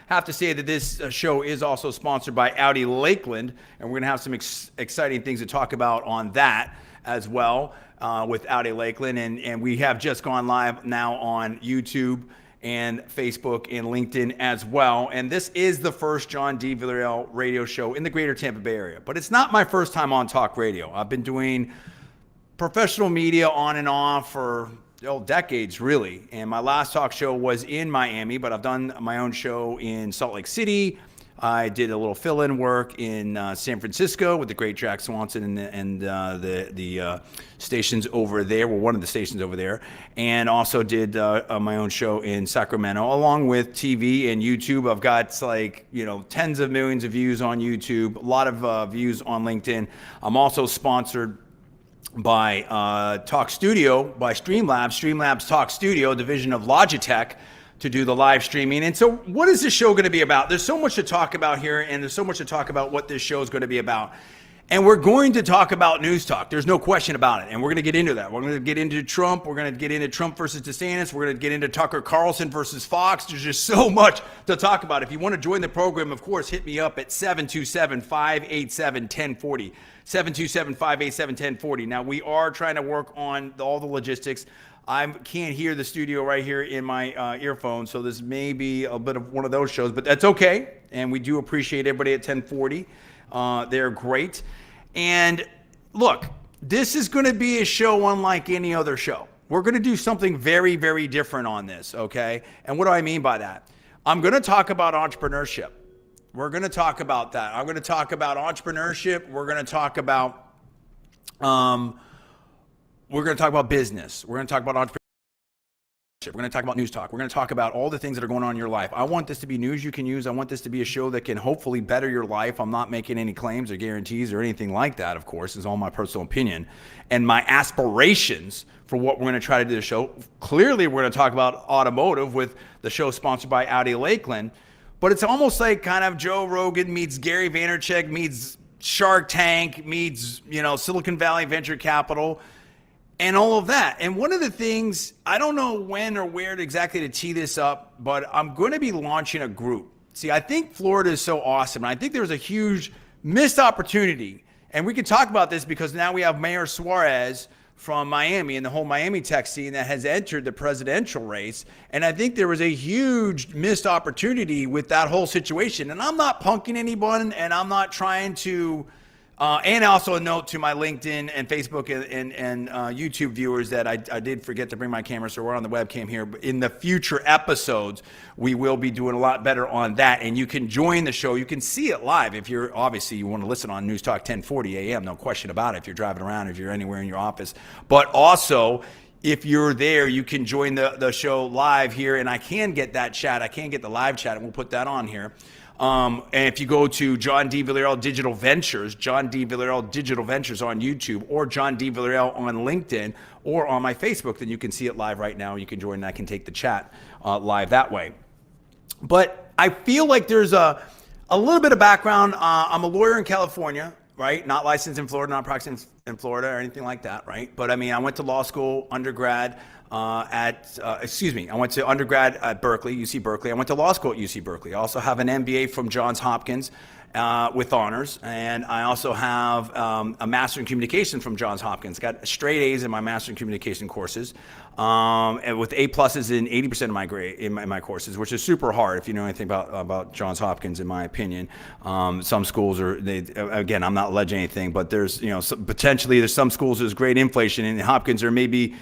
have to say that this show is also sponsored by Audi Lakeland, and we're going to have some exciting things to talk about on that as well with Audi Lakeland. And we have just gone live now on YouTube and Facebook and LinkedIn as well. And this is the first John D. Villarreal radio show in the greater Tampa Bay area. But it's not my first time on talk radio. I've been doing professional media on and off for decades, really. And my last talk show was in Miami, but I've done my own show in Salt Lake City. I did a little fill-in work in San Francisco with the great Jack Swanson and the stations over there, well, one of the stations over there, and also did my own show in Sacramento, along with TV and YouTube. I've got tens of millions of views on YouTube, a lot of views on LinkedIn. I'm also sponsored by Talk Studio, by Streamlabs Talk Studio, division of Logitech, to do the live streaming. And so what is this show going to be about? There's so much to talk about here, and there's so much to talk about what this show is going to be about. And we're going to talk about news talk. There's no question about it. And we're going to get into that. We're going to get into Trump. We're going to get into Trump versus DeSantis. We're going to get into Tucker Carlson versus Fox. There's just so much to talk about. If you want to join the program, of course, hit me up at 727-587-1040. 727-587-1040. Now, we are trying to work on all the logistics. I can't hear the studio right here in my earphones, so this may be a bit of one of those shows, but that's okay. And we do appreciate everybody at 1040. They're great. And look, this is going to be a show unlike any other show. We're going to do something very, very different on this, okay? And what do I mean by that? I'm going to talk about entrepreneurship. We're going to talk about that. I'm going to talk about entrepreneurship. We're going to talk about business. We're going to talk about entrepreneurship. We're going to talk about news talk. We're going to talk about all the things that are going on in your life. I want this to be news you can use. I want this to be a show that can hopefully better your life. I'm not making any claims or guarantees or anything like that, of course. It's all my personal opinion and my aspirations for what we're going to try to do the show. Clearly, we're going to talk about automotive with the show sponsored by Audi Lakeland. But it's almost like kind of Joe Rogan meets Gary Vaynerchuk meets Shark Tank meets, Silicon Valley Venture Capital and all of that. And one of the things, I don't know when or where exactly to tee this up, but I'm going to be launching a group. See, I think Florida is so awesome. And I think there's a huge missed opportunity. And we can talk about this because now we have Mayor Suarez from Miami and the whole Miami tech scene that has entered the presidential race. And I think there was a huge missed opportunity with that whole situation. And I'm not punking anyone, and I'm not trying to, and also a note to my LinkedIn and Facebook and YouTube viewers that I did forget to bring my camera, so we're on the webcam here. But in the future episodes, we will be doing a lot better on that. And you can join the show. You can see it live if you want to listen on News Talk 1040 AM, no question about it, if you're driving around, if you're anywhere in your office. But also, if you're there, you can join the show live here, and I can get that chat. I can get the live chat, and we'll put that on here. And if you go to John D. Villarreal Digital Ventures, John D. Villarreal Digital Ventures on YouTube, or John D. Villarreal on LinkedIn, or on my Facebook, then you can see it live right now. You can join, and I can take the chat live that way. But I feel like there's a little bit of background. I'm a lawyer in California, right? Not licensed in Florida, not practicing in Florida or anything like that, right? But I mean, I went to law school, undergrad, I went to undergrad at Berkeley, UC Berkeley. I went to law school at UC Berkeley. I also have an MBA from Johns Hopkins with honors. And I also have a Master in Communication from Johns Hopkins. Got straight A's in my Master in Communication courses, and with A pluses in 80% of my grade in my courses, which is super hard if you know anything about Johns Hopkins, in my opinion. Some schools again, I'm not alleging anything, but there's potentially there's some schools there's great inflation, and Hopkins there may be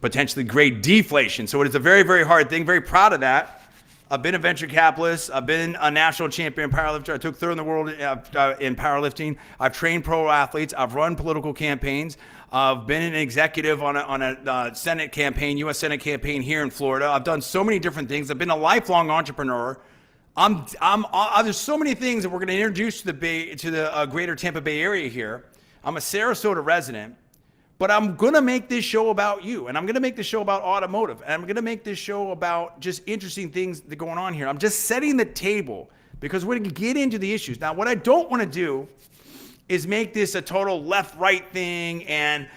potentially great deflation. So it is a very, very hard thing. Very proud of that. I've been a venture capitalist. I've been a national champion powerlifter. I took third in the world in powerlifting. I've trained pro athletes. I've run political campaigns. I've been an executive on a Senate campaign, U.S. Senate campaign here in Florida. I've done so many different things. I've been a lifelong entrepreneur. There's so many things that we're going to introduce to the greater Tampa Bay area here. I'm a Sarasota resident. But I'm going to make this show about you, and I'm going to make this show about automotive, and I'm going to make this show about just interesting things that are going on here. I'm just setting the table because we're going to get into the issues. Now, what I don't want to do is make this a total left-right thing and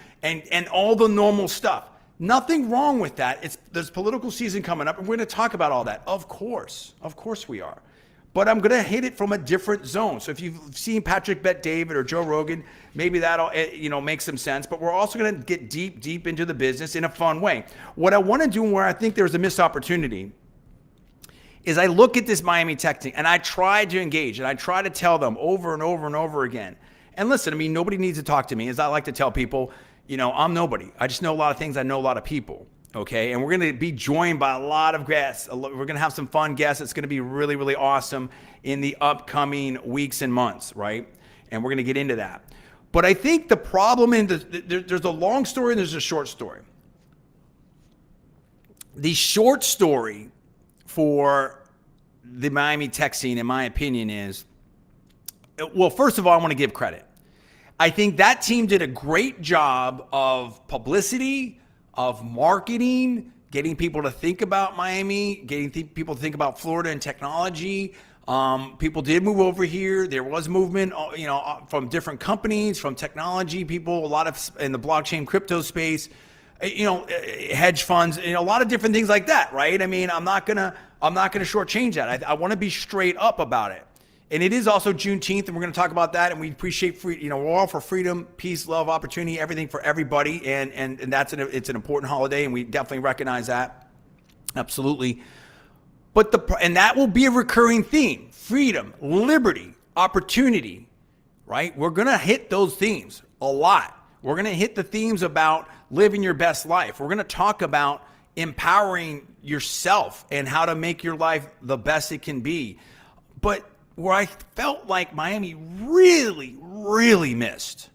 all the normal stuff. Nothing wrong with that. There's political season coming up, and we're going to talk about all that. Of course we are. but I'm going to hit it from a different zone. So if you've seen Patrick Bet David or Joe Rogan, maybe that'll, make some sense. But we're also going to get deep into the business in a fun way. What I want to do, and where I think there's a missed opportunity, is I look at this Miami Tech thing and I try to engage and I try to tell them over and over and over again. And listen, I mean, nobody needs to talk to me. As I like to tell people, I'm nobody. I just know a lot of things. I know a lot of people. Okay. And we're going to be joined by a lot of guests. We're going to have some fun guests. It's going to be really, really awesome in the upcoming weeks and months. Right. And we're going to get into that. But I think the problem there's a long story and there's a short story. The short story for the Miami Tech scene, in my opinion, is, well, first of all, I want to give credit. I think that team did a great job of publicity, of marketing, getting people to think about Miami, getting people to think about Florida and technology. People did move over here. There was movement, from different companies, from technology people, a lot of in the blockchain crypto space, hedge funds, a lot of different things like that, right? I mean, I'm not gonna shortchange that. I want to be straight up about it. And it is also Juneteenth, and we're going to talk about that. And we appreciate we're all for freedom, peace, love, opportunity, everything for everybody. And it's an important holiday, and we definitely recognize that. Absolutely. But that will be a recurring theme: freedom, liberty, opportunity. Right? We're going to hit those themes a lot. We're going to hit the themes about living your best life. We're going to talk about empowering yourself and how to make your life the best it can be. But where I felt like Miami really, really missed,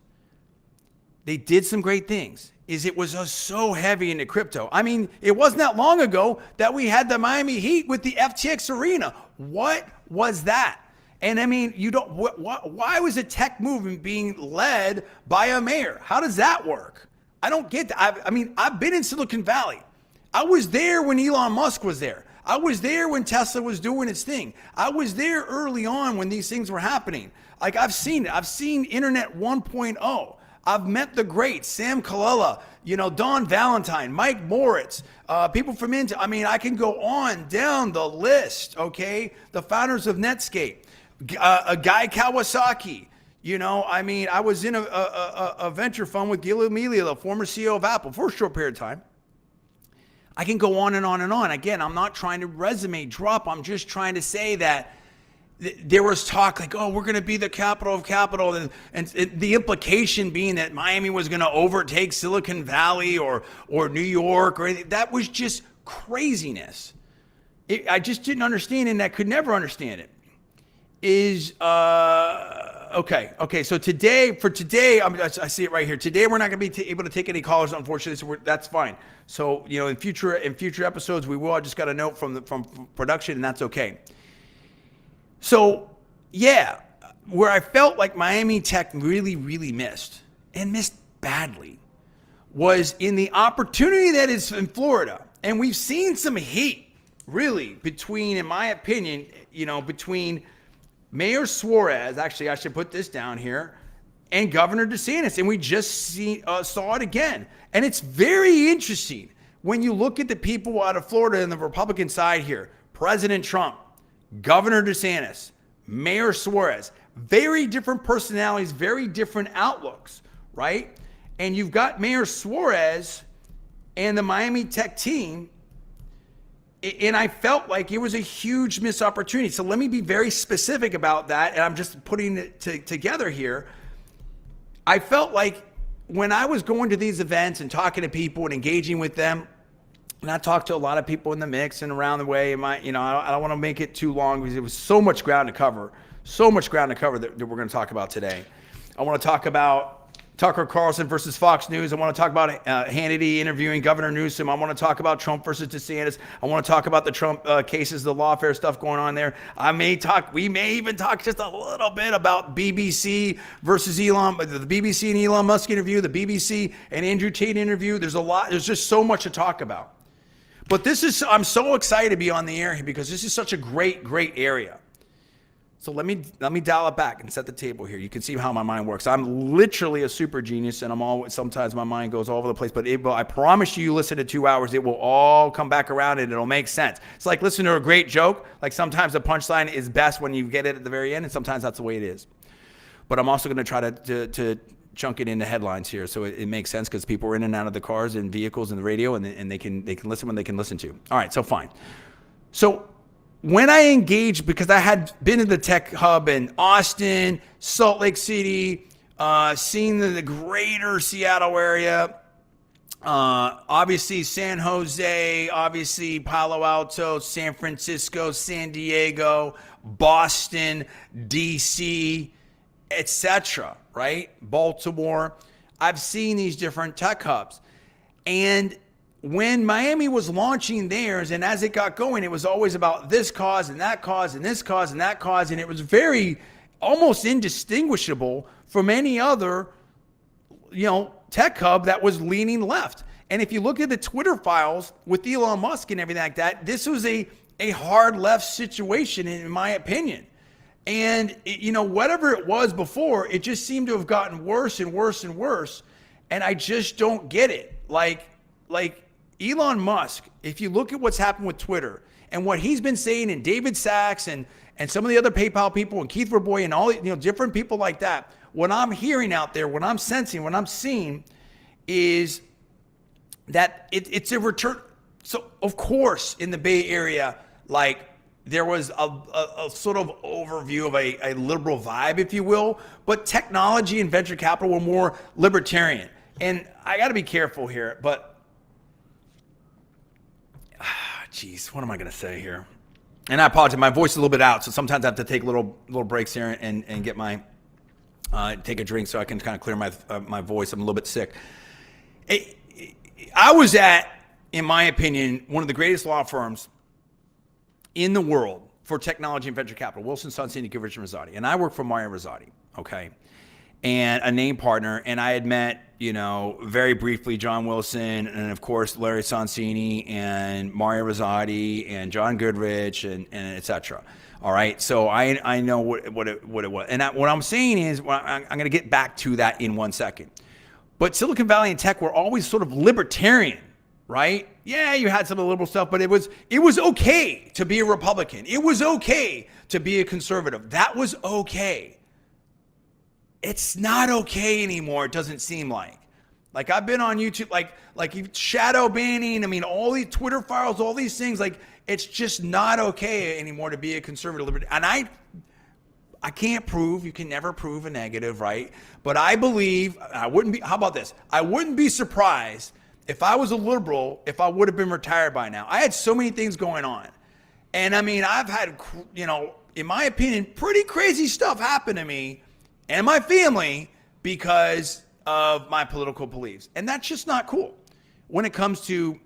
they did some great things, is it was so heavy into crypto. I mean, it wasn't that long ago that we had the Miami Heat with the FTX Arena. What was that? And I mean, why was a tech movement being led by a mayor? How does that work? I don't get that. I've been in Silicon Valley. I was there when Elon Musk was there. I was there when Tesla was doing its thing. I was there early on when these things were happening. Like, I've seen it. I've seen Internet 1.0. I've met the greats, Sam Colella, Don Valentine, Mike Moritz, people from Intel. I mean, I can go on down the list, okay? The founders of Netscape, a Guy Kawasaki. I was in a venture fund with Gil Amelia, the former CEO of Apple, for a short period of time. I can go on and on and on. Again, I'm not trying to resume drop. I'm just trying to say that there was talk like, oh, we're going to be the capital of capital. And the implication being that Miami was going to overtake Silicon Valley or New York or anything. That was just craziness. I just didn't understand, and I could never understand it. Okay. So today, I see it right here. Today, we're not going to be able to take any callers, unfortunately. So that's fine. So in future episodes, we will. I just got a note from production, and that's okay. So yeah, where I felt like Miami Tech really, really missed badly was in the opportunity that is in Florida, and we've seen some heat really between, in my opinion, between Mayor Suarez, actually, I should put this down here, and Governor DeSantis. And we just saw it again. And it's very interesting when you look at the people out of Florida and the Republican side here. President Trump, Governor DeSantis, Mayor Suarez, very different personalities, very different outlooks, right? And you've got Mayor Suarez and the Miami Tech team. And I felt like it was a huge missed opportunity. So let me be very specific about that. And I'm just putting it together here. I felt like when I was going to these events and talking to people and engaging with them, and I talked to a lot of people in the mix and around the way, I don't want to make it too long because it was so much ground to cover that we're going to talk about today. I want to talk about Tucker Carlson versus Fox News. I want to talk about Hannity interviewing Governor Newsom. I want to talk about Trump versus DeSantis. I want to talk about the Trump cases, the lawfare stuff going on there. We may even talk just a little bit about BBC versus the BBC and Elon Musk interview, the BBC and Andrew Tate interview. There's just so much to talk about. But I'm so excited to be on the air here because this is such a great, great area. So let me dial it back and set the table here. You can see how my mind works. I'm literally a super genius, and sometimes my mind goes all over the place. But I promise you, listen to 2 hours, it will all come back around and it'll make sense. It's like listening to a great joke. Like sometimes the punchline is best when you get it at the very end, and sometimes that's the way it is. But I'm also going to try to chunk it into headlines here, so it makes sense because people are in and out of the cars and vehicles and the radio, and they can listen when they can listen to. All right, so fine. So when I engaged, because I had been in the tech hub in Austin, Salt Lake City, seen the greater Seattle area, obviously San Jose, obviously Palo Alto, San Francisco, San Diego, Boston, DC, etc., right? Baltimore. I've seen these different tech hubs. And when Miami was launching theirs, and as it got going, it was always about this cause and that cause and this cause and that cause, and it was very almost indistinguishable from any other, tech hub that was leaning left. And if you look at the Twitter files with Elon Musk and everything like that, this was a hard left situation, in my opinion. And whatever it was before, it just seemed to have gotten worse and worse and worse. And I just don't get it. Like Elon Musk, if you look at what's happened with Twitter and what he's been saying, and David Sachs and some of the other PayPal people and Keith Raboy and all different people like that, what I'm hearing out there, what I'm sensing, what I'm seeing is that it's a return. So of course in the Bay Area, there was a sort of overview of a liberal vibe, if you will, but technology and venture capital were more libertarian. And I got to be careful here, but what am I going to say here? And I apologize, my voice is a little bit out, so sometimes I have to take little breaks here and get my take a drink so I can kind of clear my voice. I'm a little bit sick. I was at, in my opinion, one of the greatest law firms in the world for technology and venture capital, Wilson Sonsini, Goodrich & Rosati. And I work for Mario Rosati, okay? And a name partner, and I had met, very briefly John Wilson, and of course Larry Sonsini and Mario Rosati and John Goodrich and et cetera. All right, so I know what it was. And what I'm saying is, I'm going to get back to that in 1 second. But Silicon Valley and tech were always sort of libertarian, right? Yeah, you had some of the liberal stuff, but it was okay to be a Republican. It was okay to be a conservative. That was okay. It's not okay anymore, it doesn't seem like. Like I've been on YouTube, like shadow banning, all these Twitter files, all these things, it's just not okay anymore to be a conservative libertarian. And I can't prove, you can never prove a negative, right? But I believe, how about this? I wouldn't be surprised if I was a liberal, if I would have been retired by now. I had so many things going on. And I've had, in my opinion, pretty crazy stuff happen to me and my family because of my political beliefs. And that's just not cool when it comes to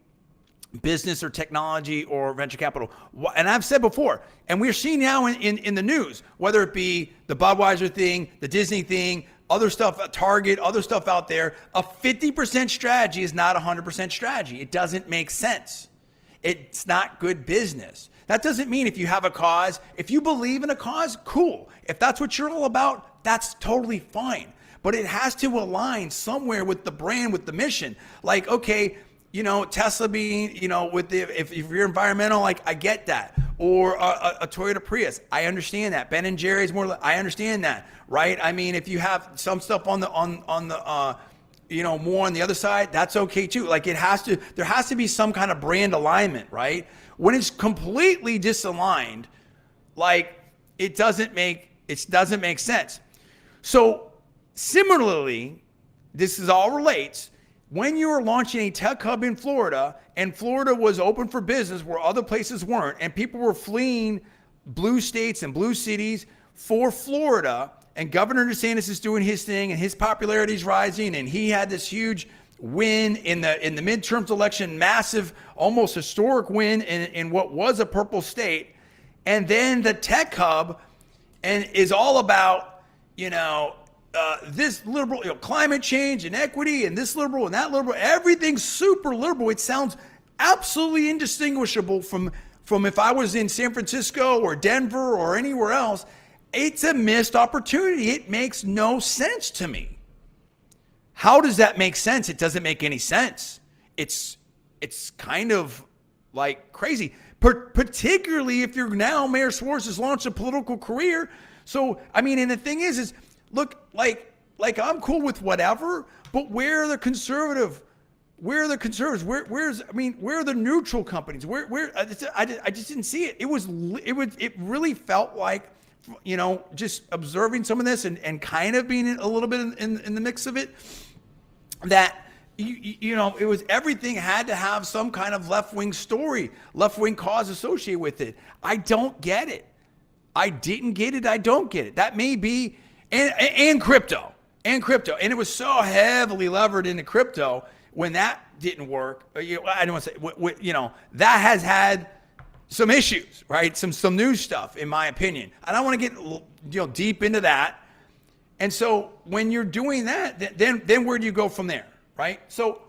business or technology or venture capital. And I've said before, and we're seeing now in the news, whether it be the Budweiser thing, the Disney thing, other stuff, Target, other stuff out there, a 50% strategy is not a 100% strategy. It doesn't make sense. It's not good business. That doesn't mean if you have a cause, if you believe in a cause, cool. If that's what you're all about, that's totally fine. But it has to align somewhere with the brand, with the mission. Like, okay, Tesla being, if you're environmental, I get that. Or a Toyota Prius, I understand that. Ben and Jerry's I understand that, right? If you have some stuff on the more on the other side, that's okay too. There has to be some kind of brand alignment, right? When it's completely disaligned, it doesn't make sense. So similarly, this all relates. When you were launching a tech hub in Florida, and Florida was open for business where other places weren't, and people were fleeing blue states and blue cities for Florida, and Governor DeSantis is doing his thing, and his popularity is rising, and he had this huge win in the midterms election, massive, almost historic win in what was a purple state, and then the tech hub is all about, this liberal, climate change and equity and this liberal and that liberal, everything's super liberal. It sounds absolutely indistinguishable from if I was in San Francisco or Denver or anywhere else. It's a missed opportunity. It makes no sense to me. How does that make sense? It doesn't make any sense. It's kind of like crazy, particularly if you're now Mayor Schwartz has launched a political career. So, I mean, and the thing is look, like I'm cool with whatever, but where are the conservative? Where are the conservatives? Where are the neutral companies? I just didn't see it. It really felt like, just observing some of this and kind of being a little bit in the mix of it, that it was everything had to have some kind of left-wing story, left-wing cause associated with it. I don't get it. I didn't get it. I don't get it. That may be, and crypto. And it was so heavily levered into crypto. When that didn't work, I don't want to say, that has had some issues, right? Some new stuff, in my opinion. I don't want to get deep into that. And so when you're doing that, then where do you go from there, right? So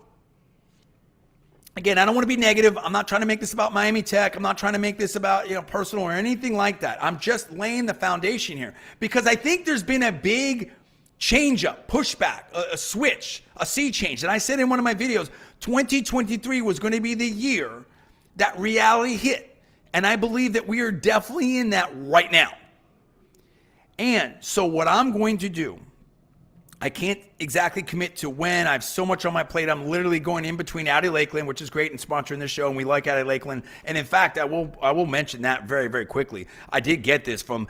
again, I don't want to be negative. I'm not trying to make this about Miami Tech. I'm not trying to make this about personal or anything like that. I'm just laying the foundation here because I think there's been a big change up, pushback, a switch, a sea change. And I said in one of my videos, 2023 was going to be the year that reality hit. And I believe that we are definitely in that right now. And so what I'm going to do, I can't exactly commit to when. I have so much on my plate. I'm literally going in between Audi Lakeland, which is great and sponsoring this show, and we like Audi Lakeland. And in fact, I will mention that very, very quickly. I did get this from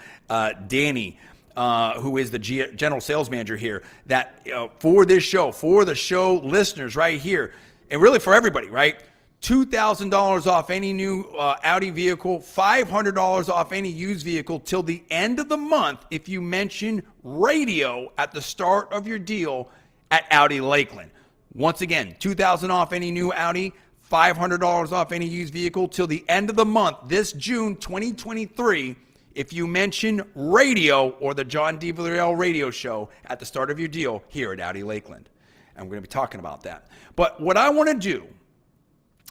Danny, who is the general sales manager here, that for this show, for the show listeners right here, and really for everybody, right? $2,000 off any new Audi vehicle, $500 off any used vehicle till the end of the month if you mention radio at the start of your deal at Audi Lakeland. Once again, $2,000 off any new Audi, $500 off any used vehicle till the end of the month, this June 2023, if you mention radio or the John D. Villarreal radio show at the start of your deal here at Audi Lakeland. And we're going to be talking about that. But what I want to do,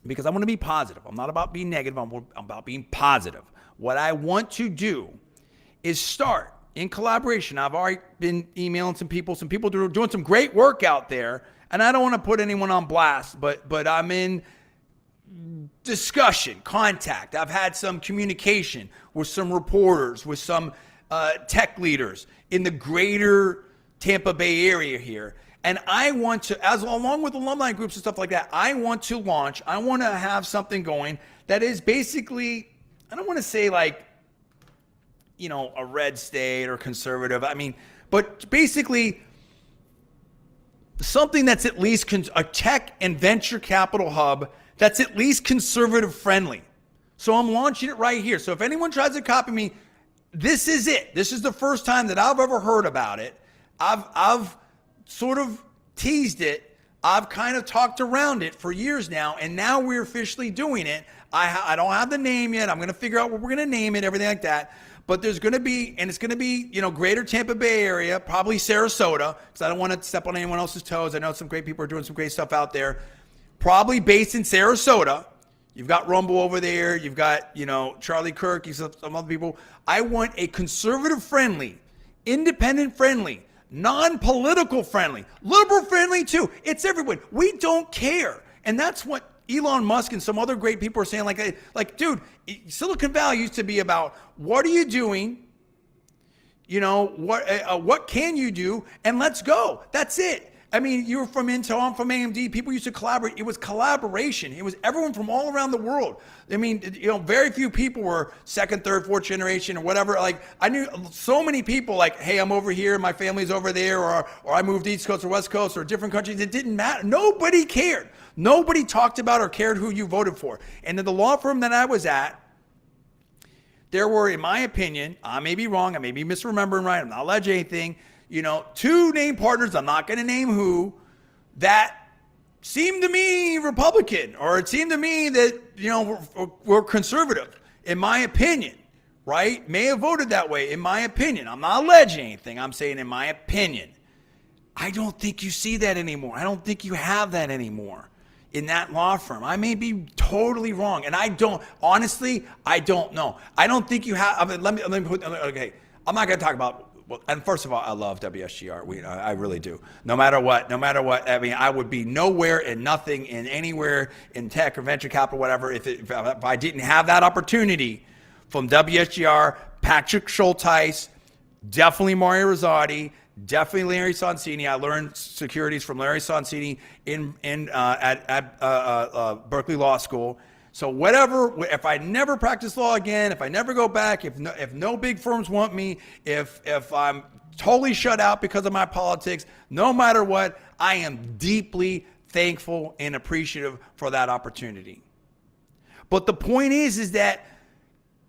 because I want to be positive. I'm not about being negative. I'm about being positive. What I want to do is start in collaboration. I've already been emailing some people. Some people are doing some great work out there. And I don't want to put anyone on blast, but I'm in discussion, contact. I've had some communication with some reporters, with some tech leaders in the greater Tampa Bay area here. And I want to, along with alumni groups and stuff like that, I want to have something going that is basically, I don't want to say like, a red state or conservative. I mean, but basically something that's at least a tech and venture capital hub that's at least conservative friendly. So I'm launching it right here. So if anyone tries to copy me, this is it. This is the first time that I've ever heard about it. I've sort of teased it. I've kind of talked around it for years now, and now we're officially doing it. I don't have the name yet. I'm going to figure out what we're going to name it, everything like that. But there's going to be, and it's going to be, greater Tampa Bay area, probably Sarasota, because I don't want to step on anyone else's toes. I know some great people are doing some great stuff out there. Probably based in Sarasota. You've got Rumble over there. You've got, Charlie Kirk, some other people. I want a conservative friendly, independent friendly, non-political friendly, liberal friendly too. It's everyone. We don't care. And that's what Elon Musk and some other great people are saying. Like, dude, Silicon Valley used to be about what are you doing? What can you do? And let's go. That's it. I mean, you were from Intel, I'm from AMD. People used to collaborate. It was collaboration. It was everyone from all around the world. I mean, very few people were second, third, fourth generation or whatever. Like, I knew so many people like, hey, I'm over here, my family's over there, or I moved East Coast or West Coast or different countries. It didn't matter. Nobody cared. Nobody talked about or cared who you voted for. And in the law firm that I was at, there were, in my opinion, I may be wrong, I may be misremembering right, I'm not alleging anything, two named partners, I'm not going to name who, that seemed to me Republican, or it seemed to me that, were conservative, in my opinion, right? May have voted that way, in my opinion. I'm not alleging anything. I'm saying in my opinion. I don't think you see that anymore. I don't think you have that anymore in that law firm. I may be totally wrong, and honestly, I don't know. I don't think you have, let me put, okay. I'm not going to talk about. Well, and first of all, I love WSGR. I really do. No matter what. I mean, I would be nowhere and nothing in anywhere in tech or venture capital, whatever, if I didn't have that opportunity from WSGR, Patrick Schulteis, definitely Mario Rosati, definitely Larry Sonsini. I learned securities from Larry Sonsini at Berkeley Law School. So whatever, if I never practice law again, if I never go back, if no big firms want me, if I'm totally shut out because of my politics, no matter what, I am deeply thankful and appreciative for that opportunity. But the point is that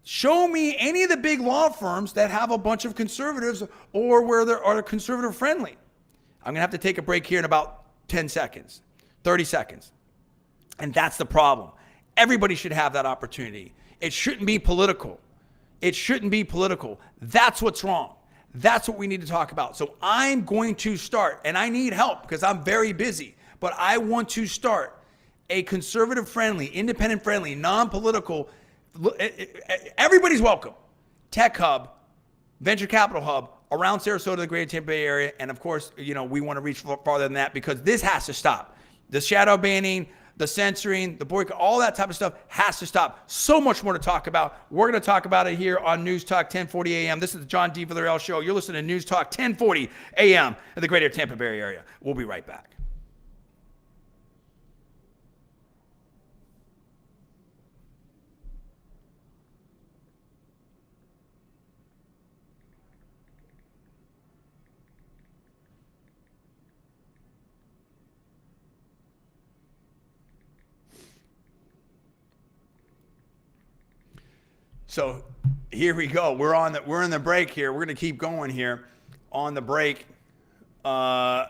show me any of the big law firms that have a bunch of conservatives or where they are conservative friendly. I'm going to have to take a break here in about 10 seconds, 30 seconds. And that's the problem. Everybody should have that opportunity. It shouldn't be political. It shouldn't be political. That's what's wrong. That's what we need to talk about. So I'm going to start, and I need help because I'm very busy, but I want to start a conservative-friendly, independent-friendly, non-political, everybody's welcome, tech hub, venture capital hub around Sarasota, the greater Tampa Bay area, and of course, we want to reach farther than that because this has to stop. The shadow banning, the censoring, the boycott, all that type of stuff has to stop. So much more to talk about. We're going to talk about it here on News Talk 1040 AM. This is the John D. Villarreal Show. You're listening to News Talk 1040 AM in the greater Tampa Bay area. We'll be right back. So here we go. We're in the break here. We're going to keep going here on the break. On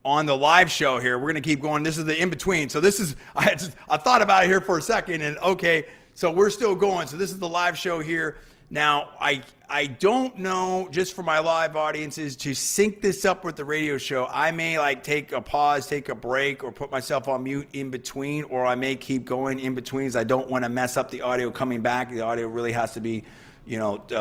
the live show here, we're going to keep going. This is the in-between. So this is, I thought about it here for a second and okay, so we're still going. So this is the live show here. Now, I don't know, just for my live audiences, to sync this up with the radio show, I may take a pause, take a break, or put myself on mute in between, or I may keep going in between because I don't want to mess up the audio coming back. The audio really has to be,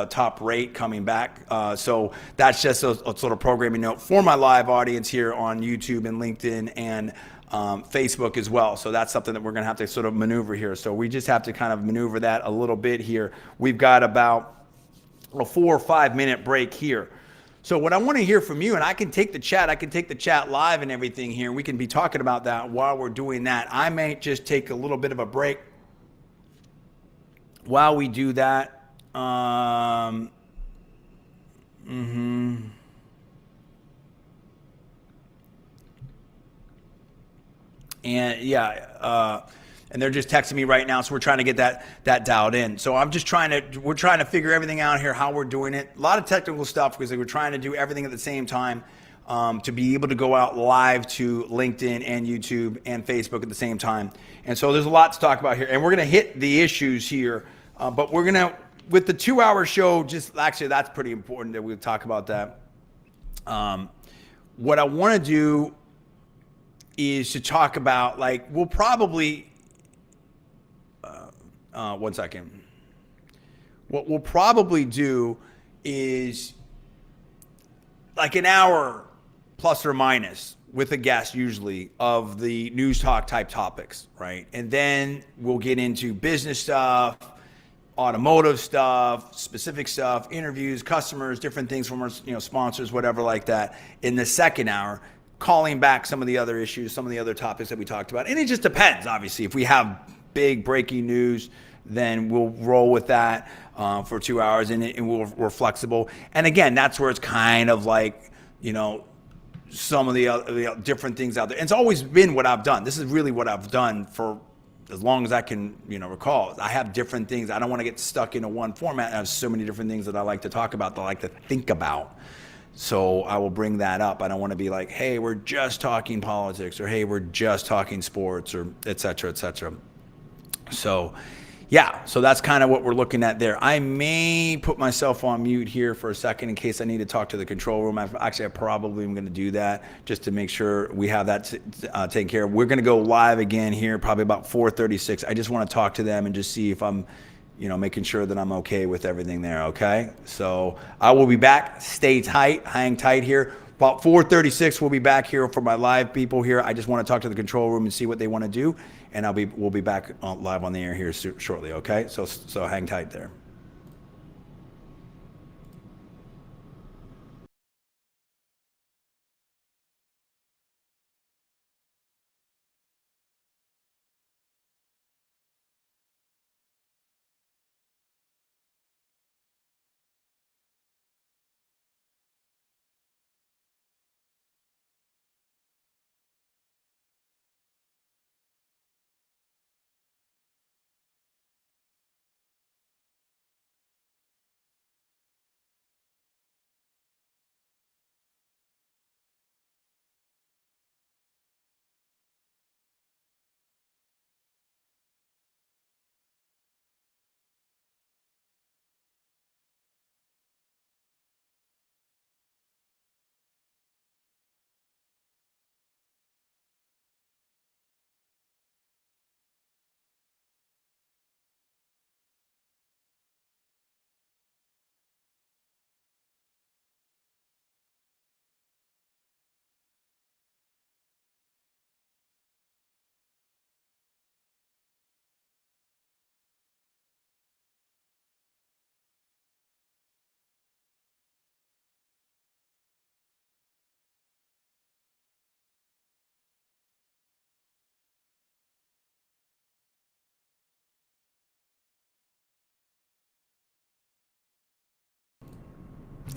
top rate coming back. So that's just a sort of programming note for my live audience here on YouTube and LinkedIn and Facebook as well. So that's something that we're going to have to sort of maneuver here. So we just have to kind of maneuver that a little bit here. We've got about a 4 or 5 minute break here. So what I want to hear from you, and I can take the chat live and everything here. We can be talking about that while we're doing that. I may just take a little bit of a break while we do that. And yeah, and they're just texting me right now, so we're trying to get that dialed in. So we're trying to figure everything out here, how we're doing it. A lot of technical stuff because we're trying to do everything at the same time to be able to go out live to LinkedIn and YouTube and Facebook at the same time. And so there's a lot to talk about here, and we're going to hit the issues here, but we're going to, with the 2-hour show, that's pretty important that we talk about that. What I want to do is to talk about, we'll probably, one second. What we'll probably do is an hour plus or minus with a guest usually of the news talk type topics, right? And then we'll get into business stuff, automotive stuff, specific stuff, interviews, customers, different things from our sponsors, whatever like that in the second hour, calling back some of the other issues, some of the other topics that we talked about. And it just depends, obviously. If we have big breaking news, then we'll roll with that for 2 hours, and we're flexible. And again, that's where it's kind of some of the other different things out there. And it's always been what I've done. This is really what I've done for as long as I can, recall. I have different things. I don't want to get stuck into one format. I have so many different things that I like to talk about, that I like to think about. So I will bring that up. I don't want to be like, hey, we're just talking politics, or hey, we're just talking sports, or et cetera, et cetera. So yeah, so that's kind of what we're looking at there. I may put myself on mute here for a second in case I need to talk to the control room. I probably am going to do that just to make sure we have that taken care of. We're going to go live again here, probably about 4:36. I just want to talk to them and just see if I'm making sure that I'm okay with everything there, okay? So I will be back. Stay tight, hang tight here. About 4:36, we'll be back here for my live people here. I just want to talk to the control room and see what they want to do, and we'll be back live on the air here shortly, okay? So hang tight there.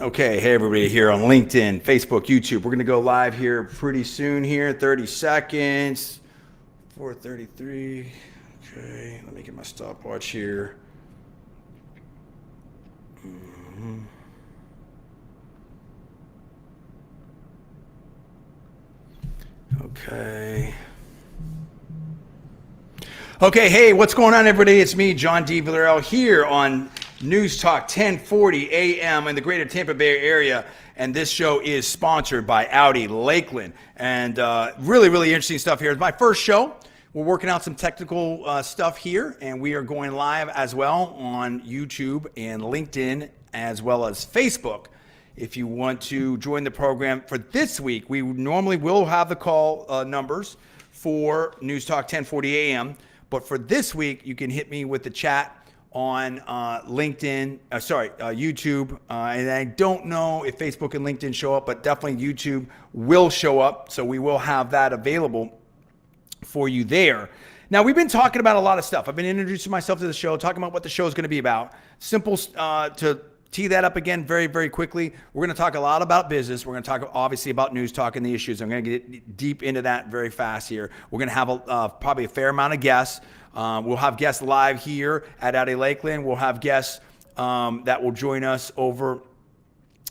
Okay, hey everybody here on LinkedIn, Facebook, YouTube. We're gonna go live here pretty soon here, 30 seconds, 4:33. Okay, let me get my stopwatch here. Okay. Okay, hey, what's going on, everybody? It's me, John D. Villarreal, here on News Talk 1040 AM in the greater Tampa Bay area. And this show is sponsored by Audi Lakeland. And really, really interesting stuff here. It's my first show. We're working out some technical stuff here, and we are going live as well on YouTube and LinkedIn, as well as Facebook. If you want to join the program for this week, we normally will have the call numbers for News Talk 1040 AM. But for this week, you can hit me with the chat on LinkedIn, YouTube. And I don't know if Facebook and LinkedIn show up, but definitely YouTube will show up. So we will have that available for you there. Now, we've been talking about a lot of stuff. I've been introducing myself to the show, talking about what the show is going to be about. Simple to tee that up again very, very quickly. We're going to talk a lot about business. We're going to talk obviously about news talk and the issues. I'm going to get deep into that very fast here. We're going to have probably a fair amount of guests. We'll have guests live here at Audi Lakeland. We'll have guests that will join us over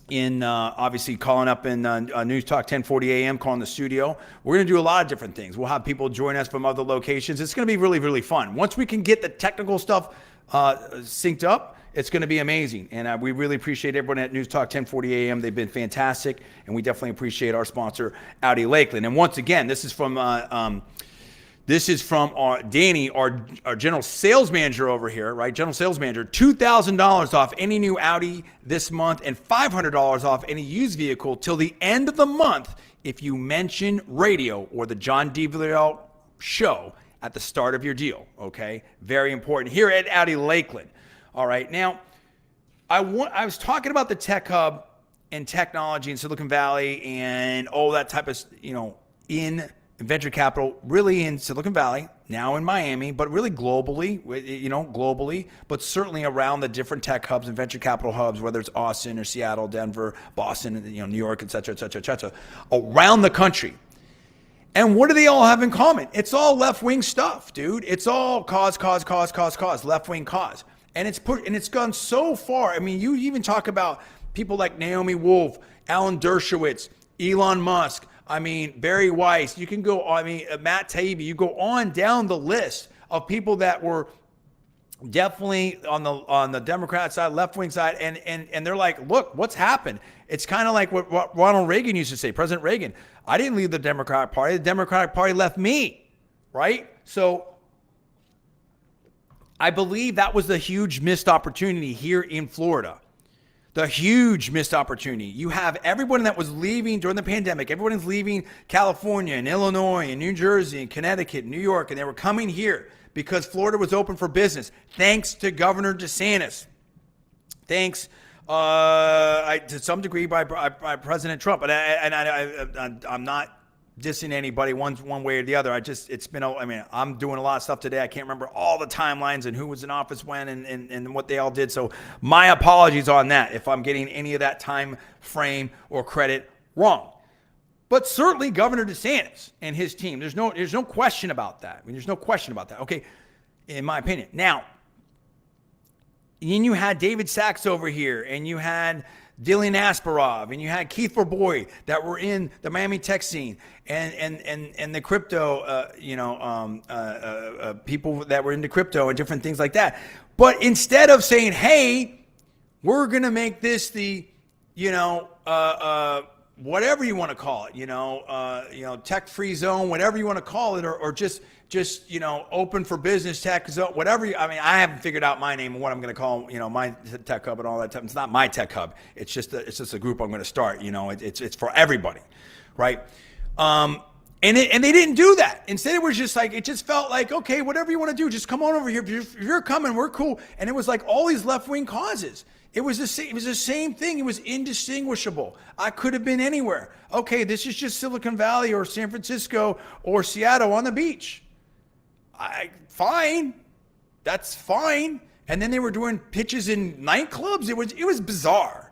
in obviously calling up in News Talk 1040 AM, calling the studio. We're going to do a lot of different things. We'll have people join us from other locations. It's going to be really, really fun. Once we can get the technical stuff synced up, it's going to be amazing. And we really appreciate everyone at News Talk 1040 AM. They've been fantastic. And we definitely appreciate our sponsor, Audi Lakeland. And once again, this is from Danny, our general sales manager over here, right? General sales manager, $2,000 off any new Audi this month and $500 off any used vehicle till the end of the month if you mention radio or the John D. Villarreal show at the start of your deal, okay? Very important here at Audi Lakeland. All right, now, I was talking about the tech hub and technology in Silicon Valley and all that type of, in venture capital, really in Silicon Valley, now in Miami, but really globally, but certainly around the different tech hubs and venture capital hubs, whether it's Austin or Seattle, Denver, Boston, New York, et cetera, around the country. And what do they all have in common? It's all left-wing stuff, dude. It's all cause, left-wing cause. And it's gone so far. I mean, you even talk about people like Naomi Wolf, Alan Dershowitz, Elon Musk, Barry Weiss. You can go, Matt Taibbi. You go on down the list of people that were definitely on the Democrat side, left-wing side, and they're like, look, what's happened? It's kind of like what Ronald Reagan used to say, President Reagan. I didn't leave the Democratic Party. The Democratic Party left me, right? So I believe that was the huge missed opportunity here in Florida. The huge missed opportunity. You have everyone that was leaving during the pandemic. Everyone is leaving California and Illinois and New Jersey and Connecticut and New York, and they were coming here because Florida was open for business. Thanks to Governor DeSantis. Thanks, to some degree, by President Trump. But I'm not dissing anybody one way or the other. I'm doing a lot of stuff today. I can't remember all the timelines and who was in office when and what they all did. So my apologies on that if I'm getting any of that time frame or credit wrong. But certainly Governor DeSantis and his team, there's no question about that. There's no question about that. Okay, in my opinion. Now, and you had David Sachs over here, and you had Dylan Asparov, and you had Keith Verboy that were in the Miami tech scene, and the crypto, people that were into crypto and different things like that. But instead of saying, "Hey, we're gonna make this the, whatever you want to call it, tech-free zone, whatever you want to call it, or just open for business tech zone, whatever. I haven't figured out my name and what I'm going to call, my tech hub and all that stuff. It's not my tech hub. It's just a group I'm going to start. It's for everybody, right? And they didn't do that. Instead, it was just like, it just felt like, okay, whatever you want to do, just come on over here. If you're coming, we're cool. And it was like all these left-wing causes. It was the same thing. It was indistinguishable. I could have been anywhere. Okay, this is just Silicon Valley or San Francisco or Seattle on the beach. Fine. That's fine. And then they were doing pitches in nightclubs. It was bizarre.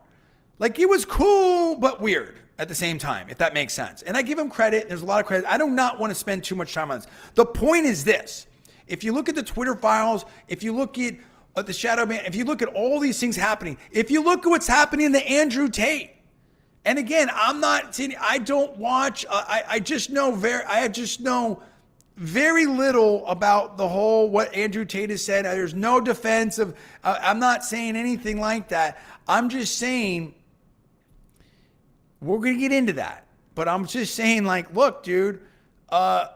Like, it was cool, but weird at the same time, if that makes sense. And I give them credit. There's a lot of credit. I do not want to spend too much time on this. The point is this. If you look at the Twitter files, if you look at the shadow man, if you look at all these things happening, if you look at what's happening to Andrew Tate, and again, I'm not saying, I don't watch, I just know very little about the whole, what Andrew Tate has said. There's no defense of, I'm not saying anything like that. I'm just saying, we're going to get into that. But I'm just saying, like, look, dude, when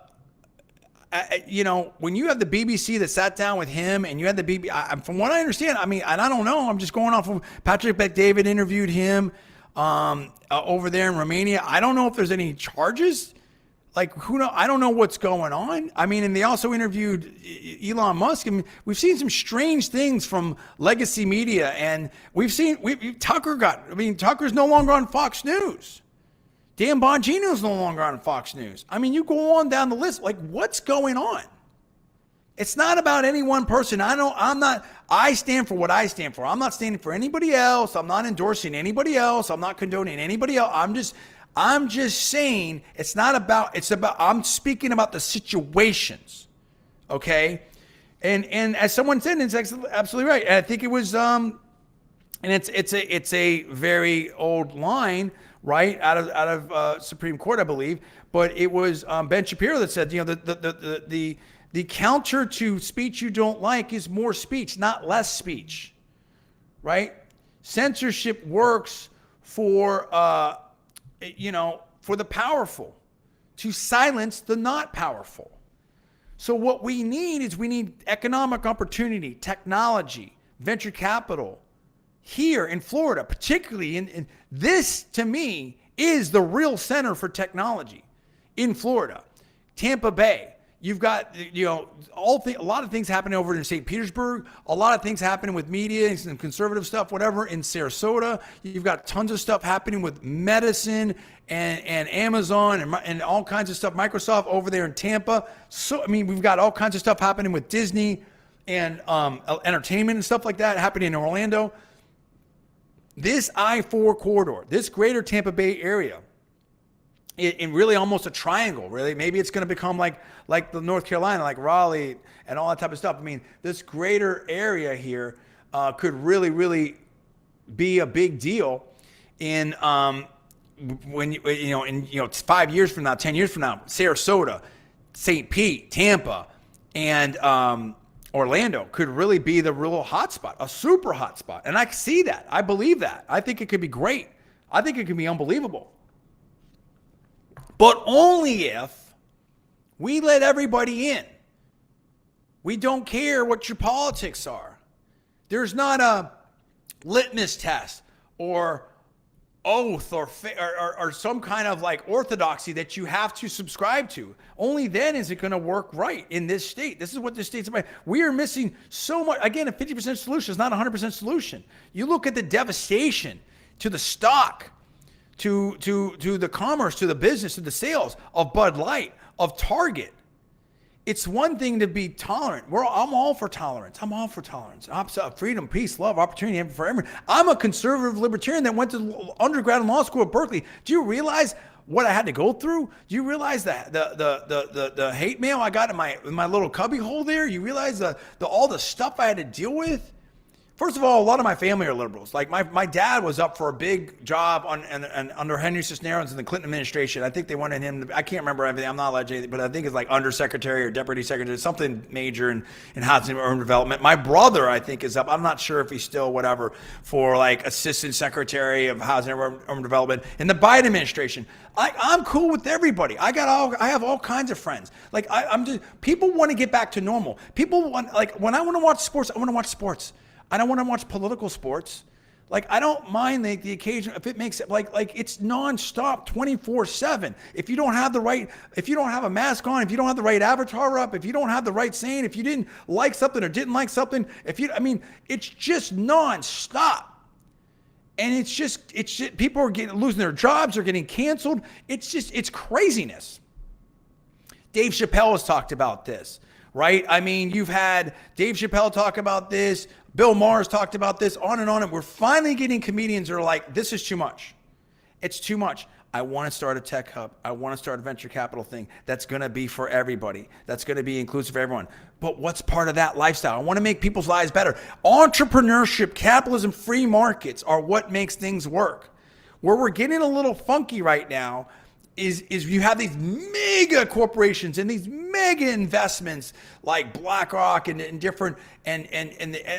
you have the BBC that sat down with him and you had the BBC, from what I understand, and I don't know, I'm just going off of Patrick Bet-David interviewed him over there in Romania. I don't know if there's any charges. Like, who know? I don't know what's going on. And they also interviewed Elon Musk. We've seen some strange things from legacy media, and Tucker's no longer on Fox News. Dan Bongino's no longer on Fox News. You go on down the list. Like, what's going on? It's not about any one person. I stand for what I stand for. I'm not standing for anybody else. I'm not endorsing anybody else. I'm not condoning anybody else. I'm just saying I'm speaking about the situations. Okay? And as someone said, it's absolutely right. And I think it was, and it's a very old line, right, out of Supreme Court, I believe. But it was Ben Shapiro that said, the counter to speech you don't like is more speech, not less speech, right? Censorship works for the powerful, to silence the not powerful. So what we need economic opportunity, technology, venture capital here in Florida, particularly in this, to me, is the real center for technology in Florida. Tampa Bay. You've got, a lot of things happening over in St. Petersburg, a lot of things happening with media and some conservative stuff, whatever, in Sarasota. You've got tons of stuff happening with medicine and Amazon and all kinds of stuff, Microsoft over there in Tampa. So, we've got all kinds of stuff happening with Disney and entertainment and stuff like that happening in Orlando. This I-4 corridor, this greater Tampa Bay area, in really almost a triangle, really. Maybe it's going to become like the North Carolina, like Raleigh and all that type of stuff. This greater area here could really, really be a big deal in when 5 years from now, 10 years from now, Sarasota, St. Pete, Tampa, and Orlando could really be the real hotspot, a super hotspot. And I see that. I believe that. I think it could be great. I think it could be unbelievable. But only if we let everybody in. We don't care what your politics are. There's not a litmus test or oath or some kind of like orthodoxy that you have to subscribe to. Only then is it going to work right in this state. This is what this state's about. We are missing so much. Again, a 50% solution is not a 100% solution. You look at the devastation to the stock, to the commerce, to the business, to the sales of Bud Light, of Target. It's one thing to be tolerant. I'm all for tolerance. I'm all for tolerance. Freedom, peace, love, opportunity for everyone. I'm a conservative libertarian that went to undergrad and law school at Berkeley. Do you realize what I had to go through? Do you realize that the hate mail I got in my little cubby hole there? You realize all the stuff I had to deal with? First of all, a lot of my family are liberals. Like my dad was up for a big job under Henry Cisneros in the Clinton administration. I think they wanted him to, I can't remember everything. I'm not allowed to, but I think it's like undersecretary or deputy secretary, something major in housing and urban development. My brother, I think, is up. I'm not sure if he's still whatever for like assistant secretary of housing and urban development in the Biden administration. I'm cool with everybody. I have all kinds of friends. Like I'm just, people want to get back to normal. People want, like when I want to watch sports, I want to watch sports. I don't want to watch political sports. Like, I don't mind the occasion if it makes it like it's nonstop 24/7. If you don't have if you don't have a mask on, if you don't have the right avatar up, if you don't have the right saying, if you didn't like something or didn't like something, it's just nonstop. And it's just people are losing their jobs, they're getting canceled. It's craziness. Dave Chappelle has talked about this, right? I mean, you've had Dave Chappelle talk about this. Bill Maher's talked about this, on. And we're finally getting comedians who are like, this is too much. It's too much. I want to start a tech hub. I want to start a venture capital thing that's going to be for everybody. That's going to be inclusive for everyone. But what's part of that lifestyle? I want to make people's lives better. Entrepreneurship, capitalism, free markets are what makes things work. Where we're getting a little funky right now is you have these mega corporations and these mega investments like BlackRock and different and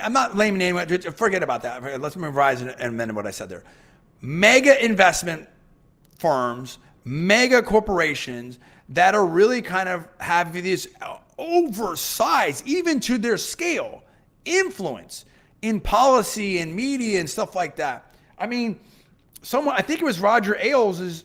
I'm not naming anyone. Forget about that. Let's revise and amend what I said there. Mega investment firms, mega corporations that are really kind of have this oversized, even to their scale, influence in policy and media and stuff like that. I mean, I think it was Roger Ailes'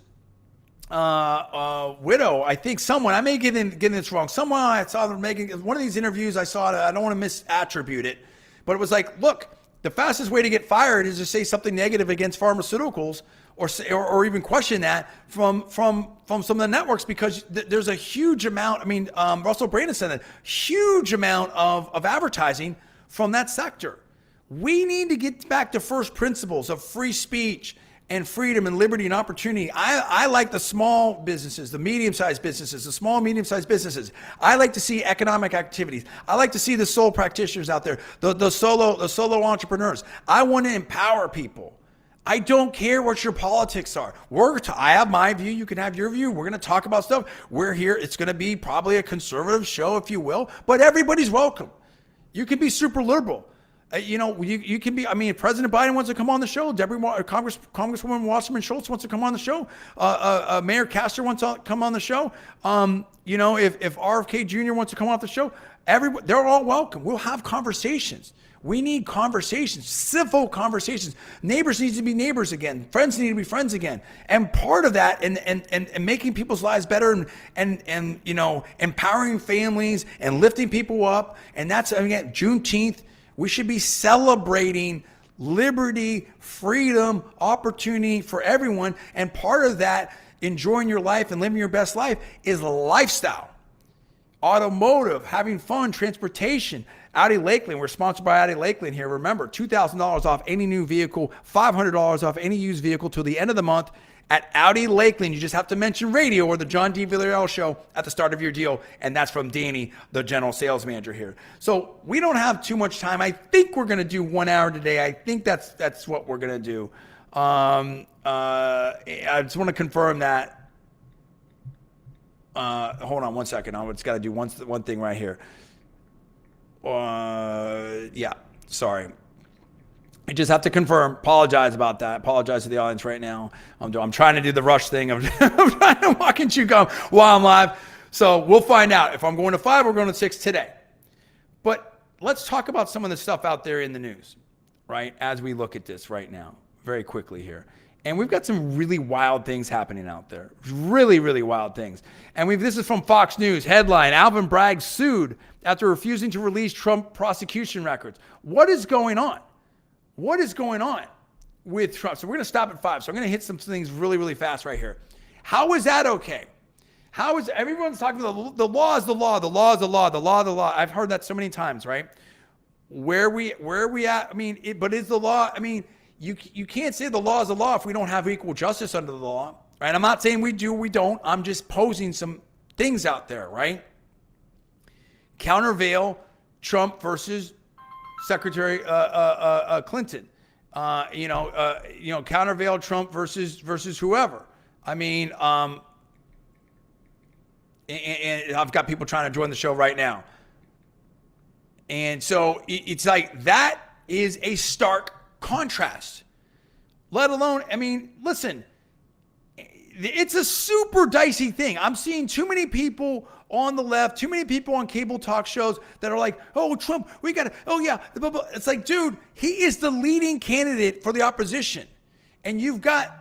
widow, I think I may get this wrong. Someone I saw them making one of these interviews. I saw it. I don't want to misattribute it, but it was like, look, the fastest way to get fired is to say something negative against pharmaceuticals or even question that from some of the networks, because there's a huge amount. I mean, Russell Brandon said that huge amount of advertising from that sector. We need to get back to first principles of free speech and freedom and liberty and opportunity. I like the small businesses, the medium-sized businesses, the small, medium-sized businesses. I like to see economic activities. I like to see the sole practitioners out there, the solo entrepreneurs. I want to empower people. I don't care what your politics are. I have my view. You can have your view. We're going to talk about stuff. We're here. It's going to be probably a conservative show, if you will, but everybody's welcome. You can be super liberal. You can be, if President Biden wants to come on the show, Congresswoman Wasserman Schultz wants to come on the show, Mayor Castor wants to come on the show, if RFK Jr. wants to come off the show, they're all welcome. We'll have conversations. We need conversations, civil conversations. Neighbors need to be neighbors again. Friends need to be friends again. And part of that and making people's lives better and empowering families and lifting people up. And that's, again, Juneteenth. We should be celebrating liberty, freedom, opportunity for everyone. And part of that, enjoying your life and living your best life, is lifestyle. Automotive, having fun, transportation. Audi Lakeland, we're sponsored by Audi Lakeland here. Remember, $2,000 off any new vehicle, $500 off any used vehicle till the end of the month at Audi Lakeland. You just have to mention radio or the John D. Villarreal show at the start of your deal. And that's from Danny, the general sales manager here. So we don't have too much time. I think we're going to do 1 hour today. I think that's what we're going to do. I just want to confirm that. Hold on 1 second. I just got to do one thing right here. Yeah, sorry. I just have to confirm. Apologize about that. Apologize to the audience right now. I'm trying to do the rush thing. I'm trying to walk and chew gum while I'm live. So we'll find out if I'm going to 5 or going to 6 today. let's talk about some of the stuff out there in the news, right? As we look at this right now, very quickly here. And we've got some really wild things happening out there. Really, really wild things. And this is from Fox News. Headline, Alvin Bragg sued after refusing to release Trump prosecution records. What is going on? What is going on with Trump? So we're going to stop at 5. So I'm going to hit some things really, really fast right here. How is that okay? How is everyone's talking about the law is the law, the law is the law, the law, the law. I've heard that so many times, right? Where are we at? I mean, but is the law, I mean, you can't say the law is the law if we don't have equal justice under the law, right? I'm not saying we do, we don't. I'm just posing some things out there, right? Countervail Trump versus Secretary Clinton. Countervail Trump versus whoever. I mean, and I've got people trying to join the show right now. And so it's like that is a stark contrast. Let alone, I mean, listen, it's a super dicey thing. I'm seeing too many people on the left, too many people on cable talk shows that are like, oh, Trump, we got to, oh yeah. It's like, dude, he is the leading candidate for the opposition. And you've got,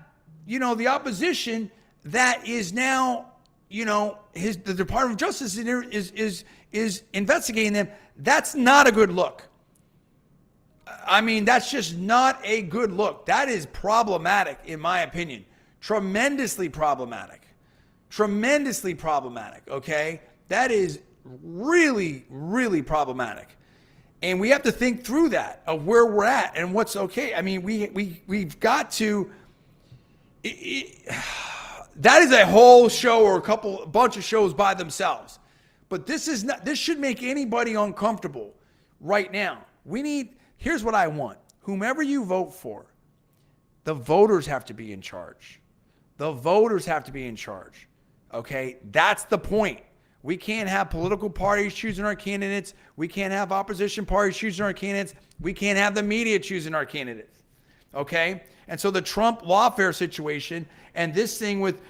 the opposition that is now, the Department of Justice is investigating them. That's not a good look. I mean, that's just not a good look. That is problematic, in my opinion. Tremendously problematic. Tremendously problematic, okay? That is really, really problematic. And we have to think through that, of where we're at and what's okay. I mean, we've got to... that is a whole show or a bunch of shows by themselves. But this should make anybody uncomfortable right now. Here's what I want. Whomever you vote for, the voters have to be in charge. The voters have to be in charge. Okay? That's the point. We can't have political parties choosing our candidates. We can't have opposition parties choosing our candidates. We can't have the media choosing our candidates. Okay? And so the Trump lawfare situation and this thing with,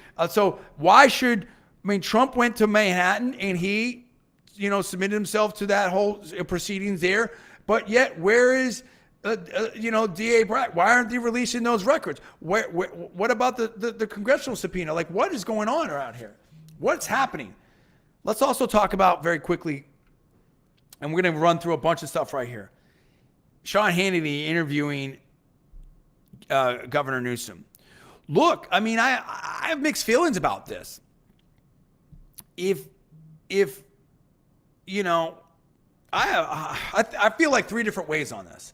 Trump went to Manhattan and he, submitted himself to that whole proceedings there. But yet, where is, DA Bragg? Why aren't they releasing those records? What about the congressional subpoena? Like, what is going on around here? What's happening? Let's also talk about very quickly, and we're going to run through a bunch of stuff right here. Sean Hannity interviewing Governor Newsom. Look, I mean, I have mixed feelings about this. I feel like 3 different ways on this.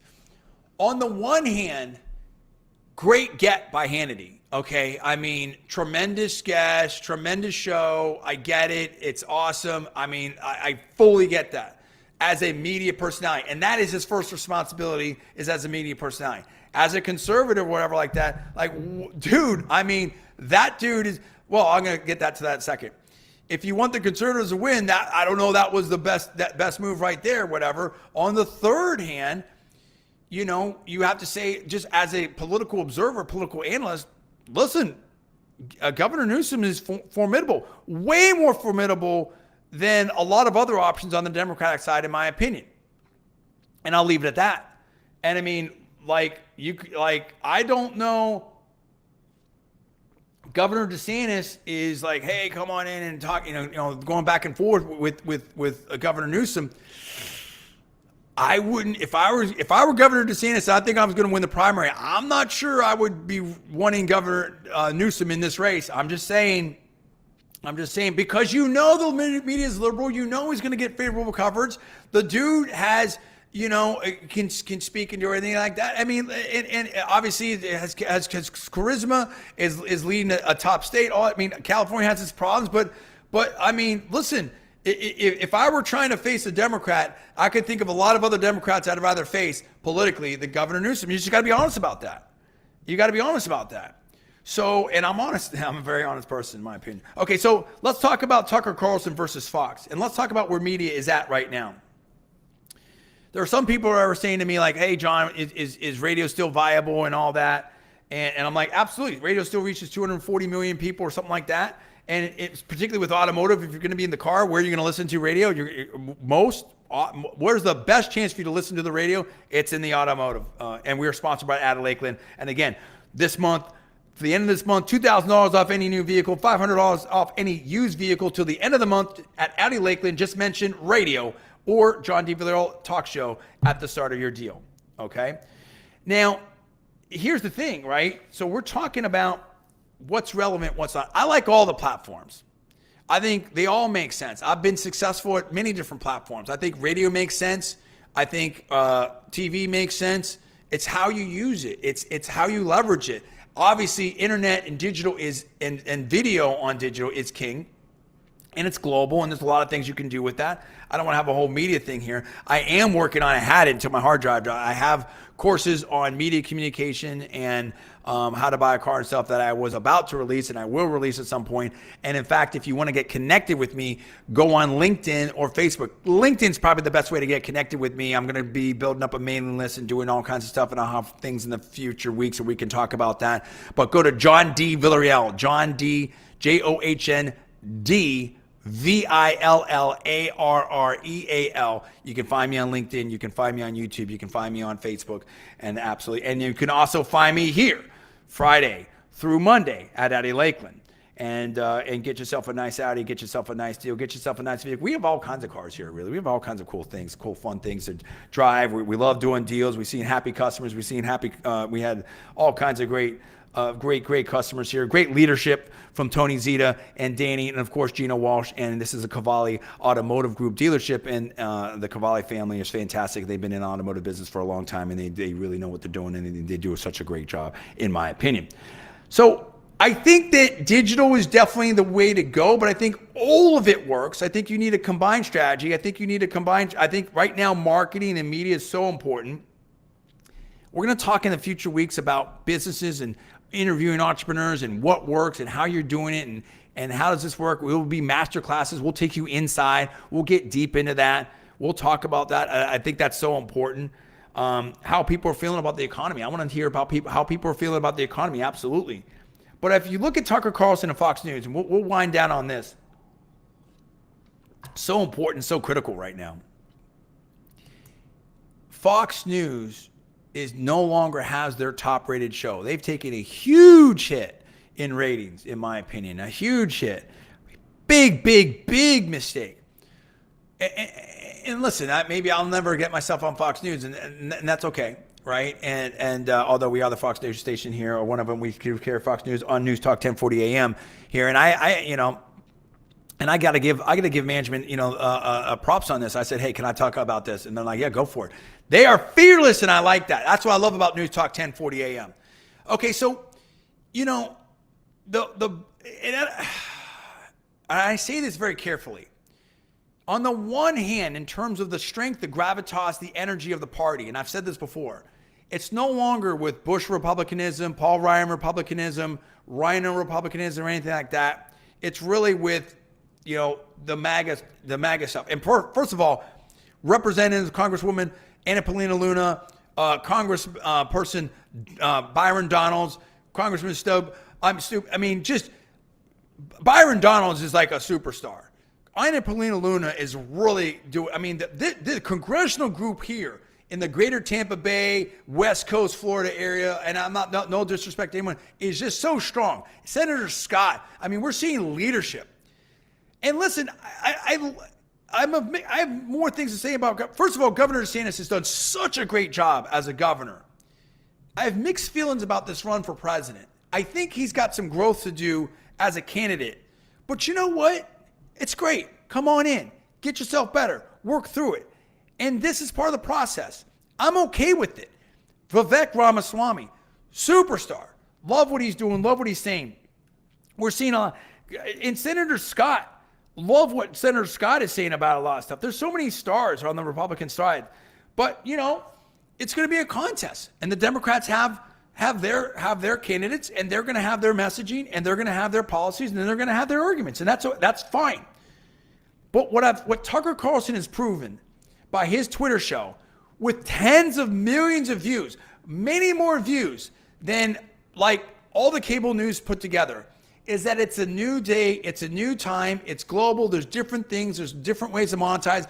On the one hand, great get by Hannity. Okay. I mean, tremendous guest, tremendous show. I get it. It's awesome. I mean, I fully get that as a media personality. And that is his first responsibility, is as a media personality. As a conservative or whatever like that, dude, I mean, that dude is, well, I'm going to get to that in a second. If you want the conservatives to win, that I don't know, that was the best move right there, whatever. On the third hand, you have to say, just as a political observer, political analyst, listen, Governor Newsom is formidable, way more formidable than a lot of other options on the Democratic side, in my opinion. And I'll leave it at that. And I mean, I don't know. Governor DeSantis is like, hey, come on in and talk, going back and forth with Governor Newsom. I wouldn't, if I were Governor DeSantis, I think I was going to win the primary. I'm not sure I would be wanting Governor Newsom in this race. I'm just saying, because the media is liberal, he's going to get favorable coverage. The dude has, can speak and do everything like that. I mean, and obviously it has charisma, is leading a top state. California has its problems, but I mean, listen, if I were trying to face a Democrat, I could think of a lot of other Democrats I'd rather face politically than Governor Newsom. You just got to be honest about that. You got to be honest about that. So, and I'm honest. I'm a very honest person, in my opinion. Okay, so let's talk about Tucker Carlson versus Fox, and let's talk about where media is at right now. There are some people who are saying to me like, hey, John, is radio still viable and all that? And I'm like, absolutely. Radio still reaches 240 million people or something like that. And it's particularly with automotive, if you're going to be in the car, where are you going to listen to radio? Most where's the best chance for you to listen to the radio? It's in the automotive. And we are sponsored by Addie Lakeland. And again, this month, to the end of this month, $2,000 off any new vehicle, $500 off any used vehicle till the end of the month at Addie Lakeland. Just mention radio or John D. Villarreal talk show at the start of your deal. Okay? Now, here's the thing, right? So we're talking about what's relevant, what's not. I like all the platforms. I think they all make sense. I've been successful at many different platforms. I think radio makes sense. I think TV makes sense. It's how you use it. It's how you leverage it. Obviously, internet and digital is, and video on digital is king. And it's global, and there's a lot of things you can do with that. I don't want to have a whole media thing here. I am working on, I had it until my hard drive died. I have courses on media communication and how to buy a car and stuff that I was about to release, and I will release at some point. And in fact, if you want to get connected with me, go on LinkedIn or Facebook. LinkedIn's probably the best way to get connected with me. I'm going to be building up a mailing list and doing all kinds of stuff, and I'll have things in the future weeks so we can talk about that. But go to John D. Villarreal, John D, JOHN-D, Villarreal. You can find me on LinkedIn. You can find me on YouTube. You can find me on Facebook. And absolutely. And you can also find me here Friday through Monday at Addie Lakeland. And get yourself a nice Audi, get yourself a nice deal, get yourself a nice vehicle. We have all kinds of cars here, really. We have all kinds of cool things, cool, fun things to drive. We love doing deals. We've seen happy customers. We've seen happy, we had all kinds of great customers here. Great leadership from Tony Zita and Danny, and of course Gina Walsh. And this is a Cavalli Automotive Group dealership, and the Cavalli family is fantastic. They've been in the automotive business for a long time, and they really know what they're doing, and they do such a great job, in my opinion. So I think that digital is definitely the way to go, but I think all of it works. I think you need a combined strategy. I think right now marketing and media is so important. We're going to talk in the future weeks about businesses and interviewing entrepreneurs and what works and how you're doing it and how does this work. We'll be master classes. We'll take you inside. We'll get deep into that. We'll talk about that. I think that's so important. How people are feeling about the economy. I want to hear about how people are feeling about the economy. Absolutely. But if you look at Tucker Carlson and Fox News, and we'll wind down on this. So important, so critical right now. Fox News no longer has their top rated show. They've taken a huge hit in ratings, in my opinion, a huge hit. Big mistake. And listen, maybe I'll never get myself on Fox News, and that's okay, right? And although we are the Fox News station here, or one of them, we carry Fox News on News Talk 1040 AM here, and I gotta give management, props on this. I said, hey, can I talk about this? And they're like, yeah, go for it. They are fearless, and I like that. That's what I love about News Talk 1040 AM. Okay, so, I say this very carefully. On the one hand, in terms of the strength, the gravitas, the energy of the party, and I've said this before, it's no longer with Bush Republicanism, Paul Ryan Republicanism, Rhino Republicanism, or anything like that. It's really with, the MAGA stuff. And first of all, Representatives, Congresswoman Anna Paulina Luna, Congressperson Byron Donalds, Congressman just Byron Donalds is like a superstar. Anna Paulina Luna is really the congressional group here in the greater Tampa Bay, West Coast, Florida area, and I'm not no disrespect to anyone, is just so strong. Senator Scott, we're seeing leadership. And listen, I have more things to say about. First of all, Governor DeSantis has done such a great job as a governor. I have mixed feelings about this run for president. I think he's got some growth to do as a candidate. But you know what? It's great. Come on in. Get yourself better. Work through it. And this is part of the process. I'm okay with it. Vivek Ramaswamy, superstar. Love what he's doing. Love what he's saying. We're seeing in Senator Scott. Love what Senator Scott is saying about a lot of stuff. There's so many stars on the Republican side. But, it's going to be a contest. And the Democrats have their candidates, and they're going to have their messaging, and they're going to have their policies, and then they're going to have their arguments. And that's fine. But what Tucker Carlson has proven by his Twitter show with tens of millions of views, many more views than like all the cable news put together, is that it's a new day, it's a new time, it's global, there's different things, there's different ways to monetize.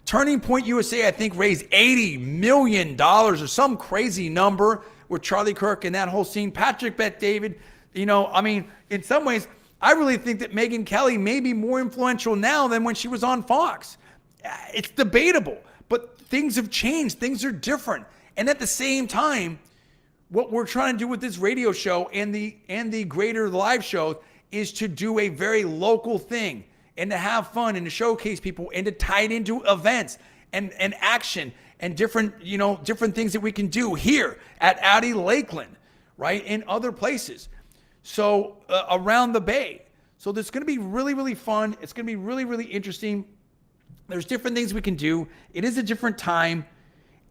Turning Point USA, I think, raised $80 million or some crazy number with Charlie Kirk and that whole scene. Patrick Bet David, in some ways, I really think that Megyn Kelly may be more influential now than when she was on Fox. It's debatable, but things have changed. Things are different. And at the same time, what we're trying to do with this radio show and the greater live show is to do a very local thing and to have fun and to showcase people and to tie it into events and action and different things that we can do here at Audi Lakeland, right? And other places. So around the Bay. So it's going to be really, really fun. It's going to be really, really interesting. There's different things we can do. It is a different time.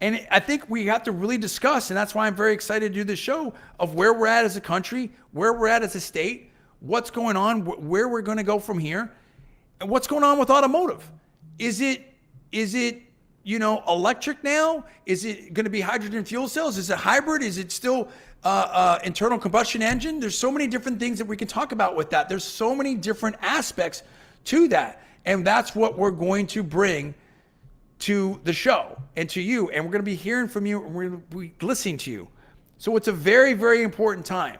And I think we have to really discuss, and that's why I'm very excited to do this show, of where we're at as a country, where we're at as a state, what's going on, where we're going to go from here, and what's going on with automotive. Is it electric now? Is it going to be hydrogen fuel cells? Is it hybrid? Is it still internal combustion engine? There's so many different things that we can talk about with that. There's so many different aspects to that. And that's what we're going to bring to the show and to you. And we're going to be hearing from you and we're going to be listening to you. So it's a very, very important time.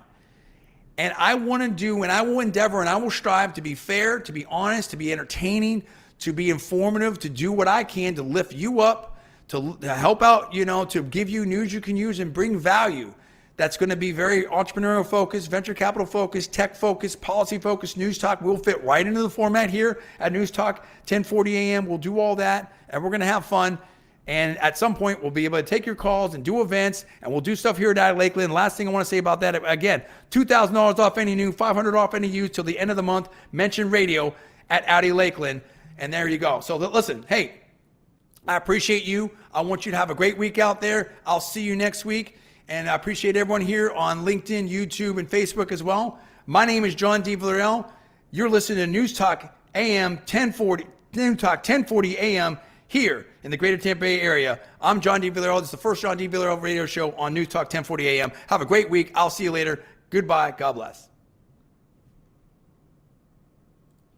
And I want to do, and I will endeavor, and I will strive to be fair, to be honest, to be entertaining, to be informative, to do what I can to lift you up, to help out, to give you news you can use and bring value. That's going to be very entrepreneurial focused, venture capital focused, tech focused, policy focused, news talk. We'll fit right into the format here at News Talk 1040 a.m. We'll do all that, and we're going to have fun. And at some point, we'll be able to take your calls and do events, and we'll do stuff here at Audi Lakeland. Last thing I want to say about that, again, $2,000 off any new, $500 off any used till the end of the month. Mention radio at Audi Lakeland, and there you go. So listen, hey, I appreciate you. I want you to have a great week out there. I'll see you next week. And I appreciate everyone here on LinkedIn, YouTube, and Facebook as well. My name is John D. Villarreal. You're listening to News Talk AM 1040, News Talk 1040 AM here in the greater Tampa Bay area. I'm John D. Villarreal. This is the first John D. Villarreal radio show on News Talk 1040 AM. Have a great week. I'll see you later. Goodbye. God bless.